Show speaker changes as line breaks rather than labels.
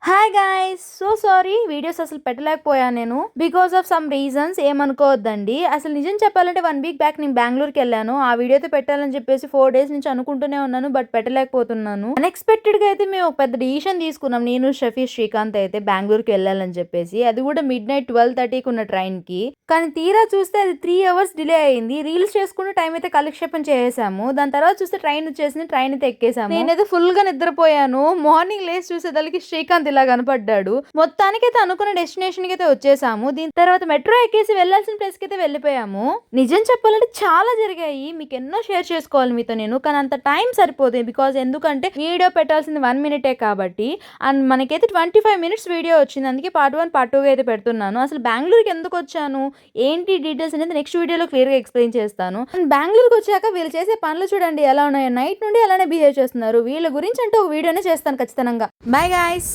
Hi guys, so sorry videos అసలు పెట్టలేకపోయాను నేను because of some reasons. ఏమనుకోవద్దండి. అసలు నిజం చెప్పాలంటే 1 వీక్ బ్యాక్ నేను బెంగళూరుకి వెళ్ళాను. ఆ వీడియోతో పెట్టాలని చెప్పేసి 4 days నుంచి అనుకుంటూనే ఉన్నాను, బట్ పెట్టలేకపోతున్నాను. అన్ఎక్స్పెక్టెడ్ గా అయితే మేము ఒక పెద్ద డిసిషన్ తీసుకున్నాం, నేను షఫీ శ్రీకాంత్ అయితే బెంగళూరుకి వెళ్ళాలని చెప్పేసి. అది కూడా midnight 12:30కి ఉన్న ట్రైన్ కి. కానీ తీరా చూస్తే అది 3 hours డిలే అయింది. రీల్స్ చేసుకుంటూ టైం అయితే కాలక్షేపం చేసాము. దాని తర్వాత చూస్తే ట్రైన్ వచ్చేసింది, ట్రైన్ అయితే ఎక్కేసాము. నేనైతే ఫుల్ గా నిద్రపోయాను. మార్నింగ్ లేసి చూసేదానికి శ్రీకాంత్ ఇలా కనపడ్డాడు. మొత్తానికైతే అనుకున్న డెస్టినేషన్ కి అయితే వచ్చేసాము. దీని తర్వాత మెట్రో ఎక్కేసి వెళ్లాల్సిన ప్లేస్ కి అయితే వెళ్ళిపోయాము. నిజం చెప్పాలంటే చాలా జరిగాయి, మీకు ఎన్నో షేర్ చేసుకోవాలి మీతో నేను, కానీ అంత టైం సరిపోతుంది. బికాజ్ ఎందుకంటే వీడియో పెట్టాల్సింది 1 minute కాబట్టి, అండ్ మనకైతే 25 minutes వీడియో వచ్చింది. అందుకే పార్ట్ 1 పార్ట్ 2 అయితే పెడుతున్నాను. అసలు బెంగళూరుకి ఎందుకు వచ్చాను, ఏంటి డీటెయిల్స్ అనేది నెక్స్ట్ వీడియోలో క్లియర్ గా ఎక్స్ప్లెయిన్ చేస్తాను. అండ్ బెంగళూరుకి వచ్చాక వీళ్ళు చేసే పనులు చూడండి ఎలా ఉన్నాయో. నైట్ నుండి అలానే బిహేవ్ చేస్తున్నారు. వీళ్ళ గురించి అంటే ఒక వీడియోనే చేస్తాను ఖచ్చితంగా. Bye guys.